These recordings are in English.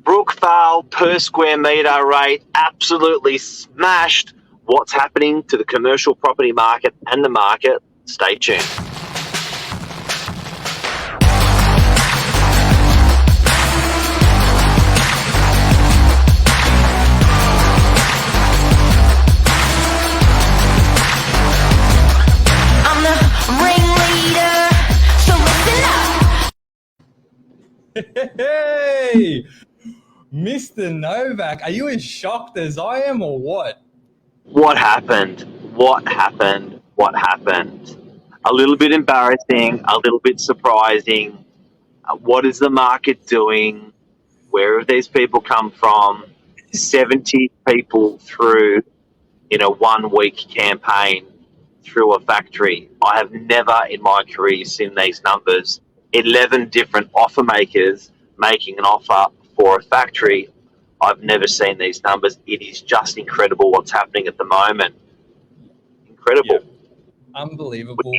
Brookvale per square metre rate absolutely smashed. What's happening to the commercial property market and the market? Stay tuned. I'm the ringleader, so listen up. Hey, Mr. Novak, are you as shocked as I am or what? What happened? What happened? What happened? A little bit embarrassing, a little bit surprising. What is the market doing? Where have these people come from? 70 people through in a 1 week campaign through a factory. I have never in my career seen these numbers. 11 different offer makers making an offer for a factory. I've never seen these numbers. It is just incredible what's happening at the moment. Incredible. Yeah. Unbelievable.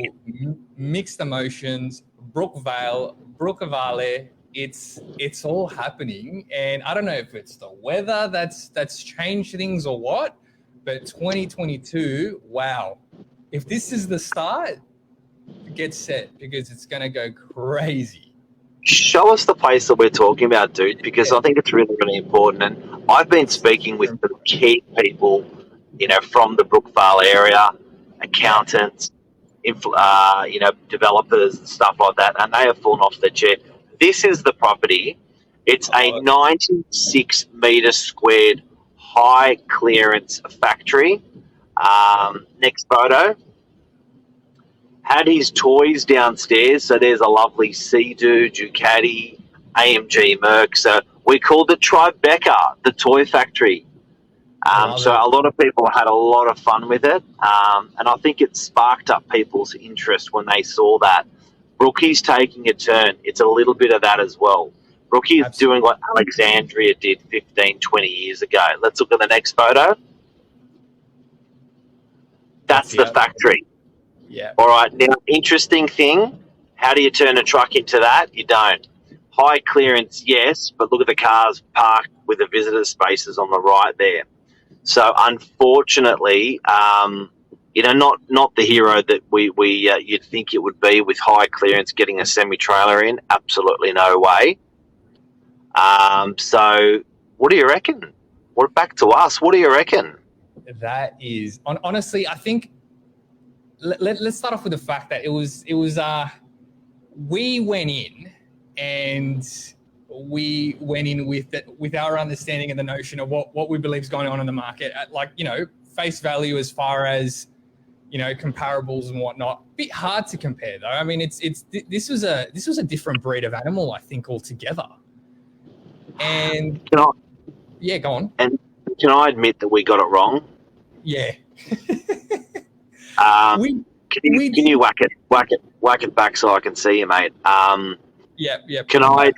Mixed emotions. Brookvale. It's all happening, and I don't know if it's the weather that's changed things or what. But 2022, wow! If this is the start, get set because it's gonna go crazy. Show us the place that we're talking about, dude, because I think it's really, really important. And I've been speaking with the key people, from the Brookvale area, accountants, developers and stuff like that, and they have fallen off their chair. This is the property. It's a 96 metre squared high clearance factory. Next photo. Had his toys downstairs, so there's a lovely Sea-Doo, Ducati, AMG, Merc. So we called it Tribeca, the toy factory. So a lot of people had a lot of fun with it, and I think it sparked up people's interest when they saw that. Brookie's taking a turn. It's a little bit of that as well. Brookie is doing what Alexandria did 15, 20 years ago. Let's look at the next photo. That's the factory. Yeah. All right. Now, interesting thing. How do you turn a truck into that? You don't. High clearance, yes, but look at the cars parked with the visitor spaces on the right there. So, unfortunately, not the hero that you'd think it would be with high clearance getting a semi-trailer in. Absolutely no way. So, what do you reckon? Back to us. What do you reckon? That is honestly, I think. Let's start off with the fact that it was we went in with our understanding and the notion of what we believe is going on in the market at face value as far as comparables and whatnot. Bit hard to compare though. I mean, this was a different breed of animal, I think, altogether. And go on. And can I admit that we got it wrong? Yeah. Can you whack it back so I can see you, mate? Yeah. Can I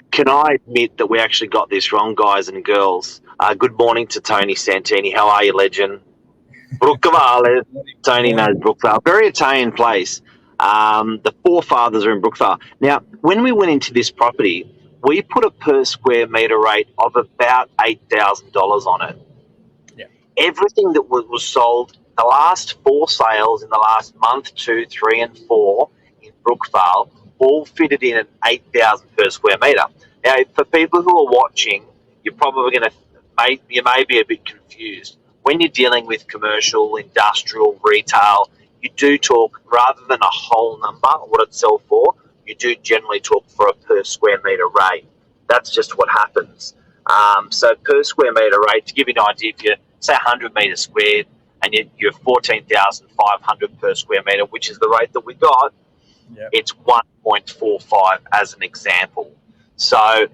admit that we actually got this wrong, guys and girls? Good morning to Tony Santini. How are you, legend? Brookvale. Tony knows Brookvale. Very Italian place. The forefathers are in Brookvale. Now, when we went into this property, we put a per square metre rate of about $8,000 on it. Yeah. Everything that was sold, the last 4 sales in the last month, 2, 3, and 4 in Brookvale, all fitted in at $8,000 per square metre. Now, for people who are watching, you're probably you may be a bit confused. When you're dealing with commercial, industrial, retail, you do talk, rather than a whole number, what it sells for, you do generally talk for a per square metre rate. That's just what happens. So per square metre rate, to give you an idea, if you say 100 metres squared, and you're 14,500 per square metre, which is the rate that we got, It's 1.45 as an example. So,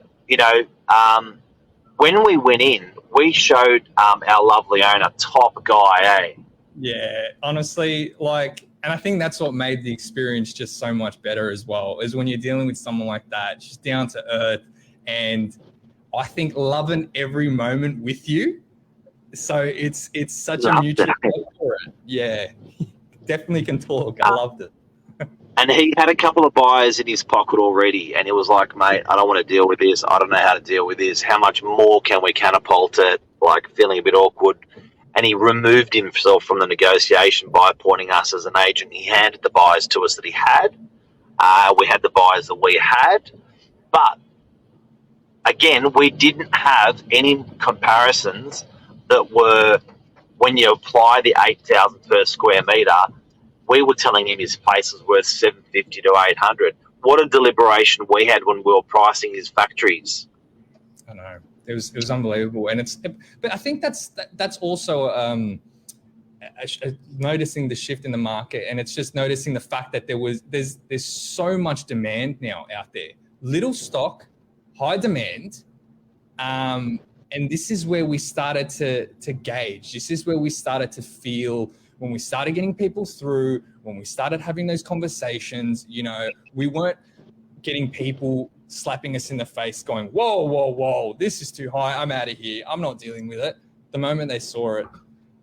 when we went in, we showed our lovely owner, top guy, eh? Yeah, honestly, and I think that's what made the experience just so much better as well, is when you're dealing with someone like that, just down to earth, and I think loving every moment with you. So it's such a mutual for it. Yeah, definitely can talk. I loved it. And he had a couple of buyers in his pocket already, and he was like, mate, I don't want to deal with this. I don't know how to deal with this. How much more can we catapult it? Like, feeling a bit awkward. And he removed himself from the negotiation by appointing us as an agent. He handed the buyers to us that he had. We had the buyers that we had. But, again, we didn't have any comparisons that were, when you apply the 8,000 per square metre, we were telling him his place was worth 750 to 800. What a deliberation we had when we were pricing his factories. I know, it was unbelievable, and but I think that's also noticing the shift in the market, and it's just noticing the fact that there's so much demand now out there, little stock, high demand, and this is where we started to gauge. This is where we started to feel. When we started getting people through, when we started having those conversations, you know, we weren't getting people slapping us in the face going, whoa, whoa, whoa, this is too high. I'm out of here. I'm not dealing with it. The moment they saw it,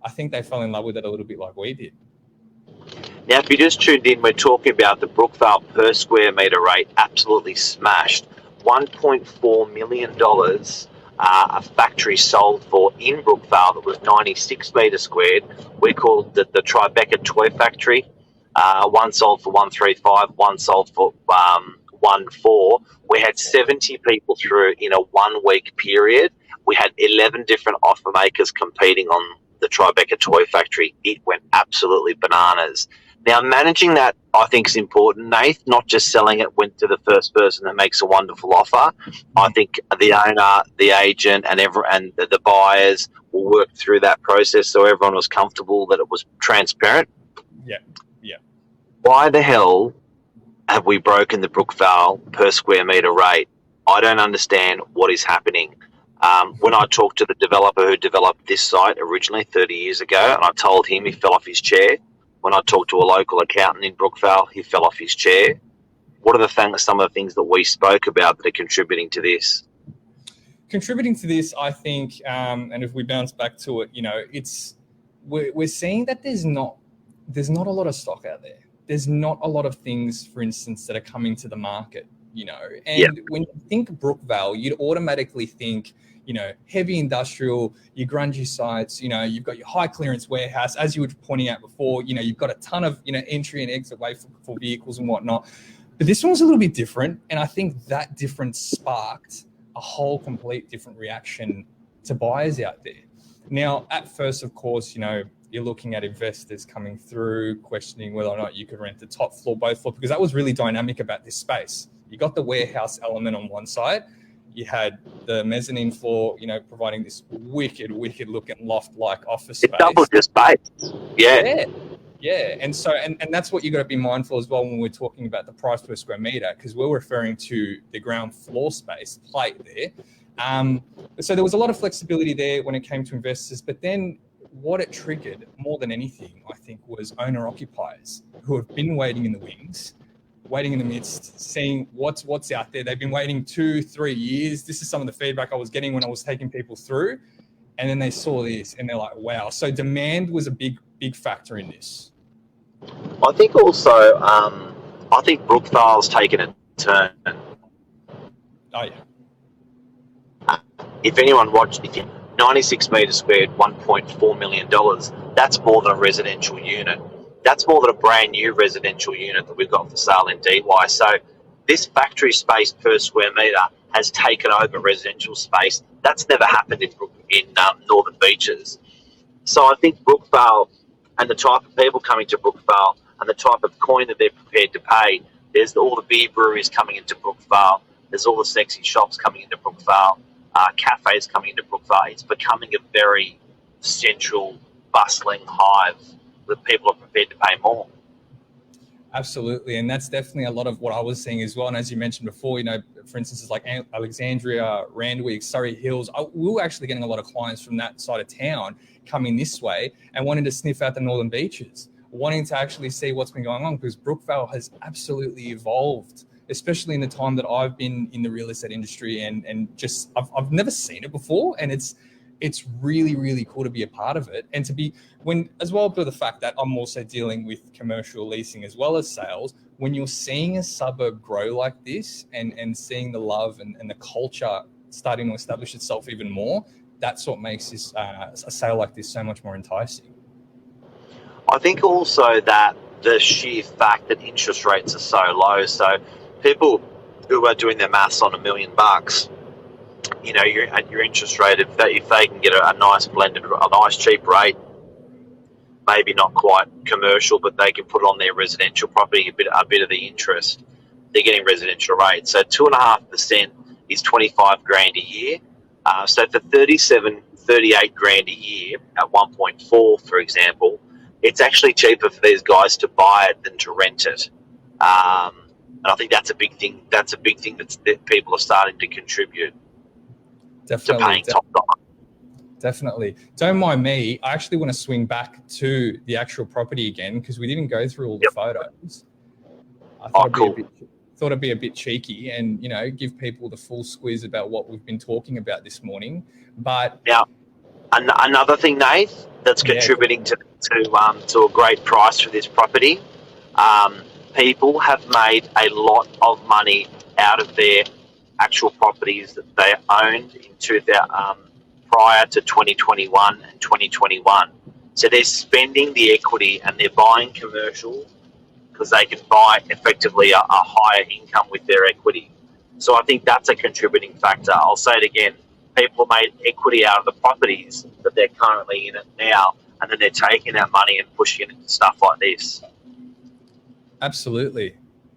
I think they fell in love with it a little bit like we did. Now, if you just tuned in, we're talking about the Brookvale per square metre rate absolutely smashed. $1.4 million a factory sold for in Brookvale that was 96 metres squared. We called it the Tribeca Toy Factory. One sold for 135, one sold for 1.4. We had 70 people through in a 1 week period. We had 11 different offer makers competing on the Tribeca Toy Factory. It went absolutely bananas. Now, managing that, I think, is important, Nath, not just selling it went to the first person that makes a wonderful offer. I think the owner, the agent, and the buyers will work through that process so everyone was comfortable that it was transparent. Yeah. Why the hell have we broken the Brookvale per square metre rate? I don't understand what is happening. When I talked to the developer who developed this site originally 30 years ago, and I told him, he fell off his chair. When I talked to a local accountant in Brookvale, he fell off his chair. What are some of the things that we spoke about that are contributing to this? Contributing to this, I think, and if we bounce back to it, you know, we're seeing that there's not a lot of stock out there. There's not a lot of things, for instance, that are coming to the market, you know. And when you think Brookvale, you'd automatically think, you know, heavy industrial, your grungy sites, you know, you've got your high clearance warehouse, as you were pointing out before, you know, you've got a ton of, you know, entry and exit way for vehicles and whatnot. But this one was a little bit different. And I think that difference sparked a whole complete different reaction to buyers out there. Now, at first, of course, you know, you're looking at investors coming through, questioning whether or not you could rent the top floor, both floor, because that was really dynamic about this space. You got the warehouse element on one side. You had the mezzanine floor, you know, providing this wicked looking loft-like office space. It doubled your space. Yeah. And so, and that's what you got to be mindful as well when we're talking about the price per square meter, because we're referring to the ground floor space plate there. So there was a lot of flexibility there when it came to investors, but then what it triggered more than anything, I think, was owner-occupiers who have been waiting in the wings, waiting in the midst, seeing what's out there. They've been waiting 2-3 years. This is some of the feedback I was getting when I was taking people through. And then they saw this and they're like, wow. So demand was a big factor in this. I think also, I think Brookvale's taken a turn. Oh, yeah. If anyone watched, 96 metres squared, $1.4 million, that's more than a residential unit. That's more than a brand new residential unit that we've got for sale in DY. So this factory space per square metre has taken over residential space. That's never happened in Northern Beaches. So I think Brookvale and the type of people coming to Brookvale and the type of coin that they're prepared to pay, there's all the beer breweries coming into Brookvale, there's all the sexy shops coming into Brookvale, cafes coming into Brookvale. It's becoming a very central, bustling hive that people are prepared to pay more. Absolutely. And that's definitely a lot of what I was seeing as well. And as you mentioned before, you know, for instance, it's like Alexandria, Randwick, Surrey Hills. We were actually getting a lot of clients from that side of town coming this way and wanting to sniff out the Northern Beaches, wanting to actually see what's been going on, because Brookvale has absolutely evolved, especially in the time that I've been in the real estate industry, and just I've never seen it before. And it's really, really cool to be a part of it, and to be, when as well, for the fact that I'm also dealing with commercial leasing as well as sales, when you're seeing a suburb grow like this and seeing the love and the culture starting to establish itself even more, that's what makes this a sale like this so much more enticing. I think also that the sheer fact that interest rates are so low, so people who are doing their maths on $1 million, you know, your interest rate, if they can get a nice blended, a nice cheap rate, maybe not quite commercial, but they can put on their residential property a bit of the interest. They're getting residential rates. So 2.5% is 25 grand a year. So for 38 grand a year at 1.4, for example, it's actually cheaper for these guys to buy it than to rent it. And I think that's a big thing. That's a big thing that people are starting to contribute to paying top dollar. Definitely. Don't mind me. I actually want to swing back to the actual property again because we didn't go through all the photos. I thought it'd be a bit cheeky and, you know, give people the full squeeze about what we've been talking about this morning. But now, another thing, Nath, that's contributing to a great price for this property, people have made a lot of money out of their actual properties that they owned prior to 2021 and 2021. So they're spending the equity and they're buying commercial because they can buy effectively a higher income with their equity. So I think that's a contributing factor. I'll say it again. People made equity out of the properties that they're currently in it now, and then they're taking that money and pushing it into stuff like this. Absolutely.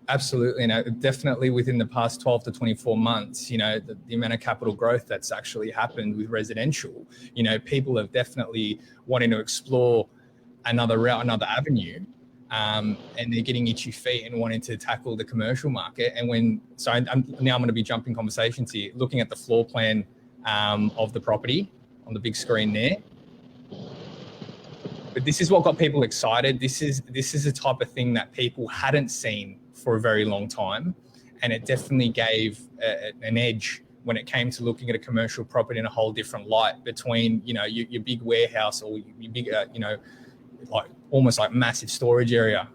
And definitely within the past 12 to 24 months, you know, the amount of capital growth that's actually happened with residential, you know, people have definitely wanting to explore another route, another avenue, and they're getting itchy feet and wanting to tackle the commercial market. And I'm going to be jumping conversations here, looking at the floor plan of the property on the big screen there. But this is what got people excited. This is the type of thing that people hadn't seen for a very long time, and it definitely gave an edge when it came to looking at a commercial property in a whole different light between, you know, your big warehouse or your big, you know, like almost like massive storage area,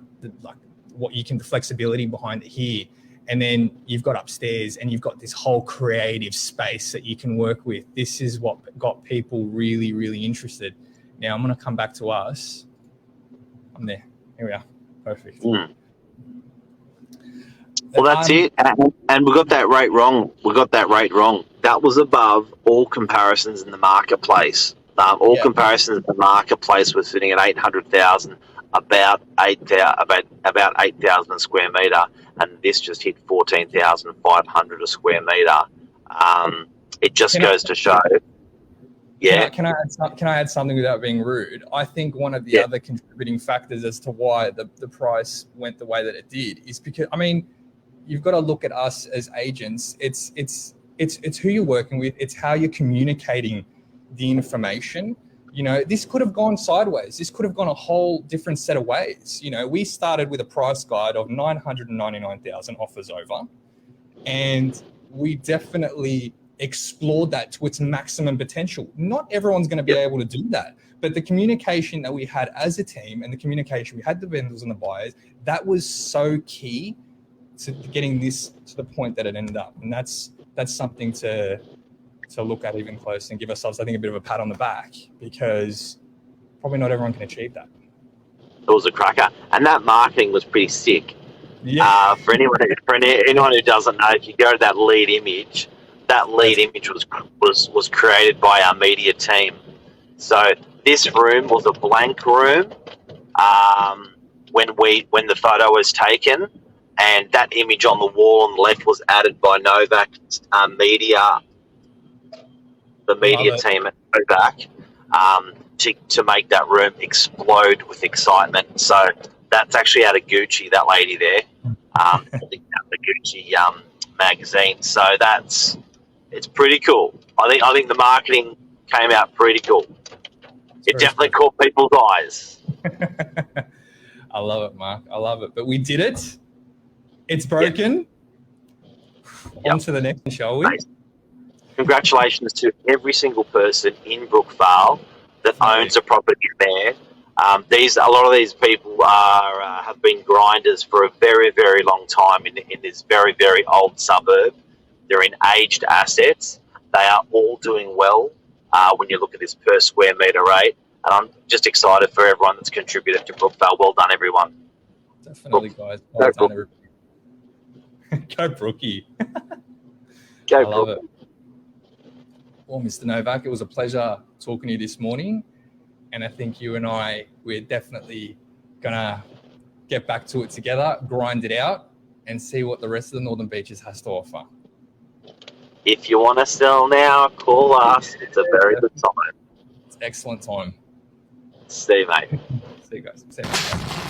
like what you can, the flexibility behind it here. And then you've got upstairs and you've got this whole creative space that you can work with. This is what got people really, really interested. Now I'm going to come back to us. I'm there. Here we are. Perfect. Well, that's it. And we got that rate wrong. That was above all comparisons in the marketplace. Comparisons in the marketplace were sitting at 800,000, about 8,000 a square metre, and this just hit 14,500 a square metre. It just goes to show. Yeah. Can I add something without being rude? I think one of the other contributing factors as to why the price went the way that it did is because, I mean, you've got to look at us as agents. It's who you're working with. It's how you're communicating the information. You know, this could have gone sideways. This could have gone a whole different set of ways. You know, we started with a price guide of 999,000 offers over, and we definitely explored that to its maximum potential. Not everyone's going to be able to do that, but the communication that we had as a team and the communication we had the vendors and the buyers, that was so key to getting this to the point that it ended up. And that's something to look at even close and give ourselves, I think, a bit of a pat on the back, because probably not everyone can achieve that. It was a cracker, and that marketing was pretty sick. Yeah. For anyone who doesn't know, if you go to that lead image was created by our media team. So this room was a blank room when the photo was taken, and that image on the wall on the left was added by Novak Media, the media team at Novak, to make that room explode with excitement. So that's actually out of Gucci, that lady there, the Gucci magazine. So it's pretty cool. I think the marketing came out pretty cool. It definitely caught people's eyes. I love it, Mark. I love it. But we did it. It's broken. On to the next, shall we? Nice. Congratulations to every single person in Brookvale that owns a property there. A lot of these people have been grinders for a very, very long time in this very, very old suburb. They're in aged assets. They are all doing well when you look at this per square metre rate. And I'm just excited for everyone that's contributed to Brookvale. Well done, everyone. Definitely, guys. Well done, everybody. Go Brookie. Go, I love it. Well, Mr. Novak, it was a pleasure talking to you this morning. And I think you and we're definitely going to get back to it together, grind it out, and see what the rest of the Northern Beaches has to offer. If you want to sell now, call us. It's a very good time. It's excellent time. See you, mate. See you guys. See you.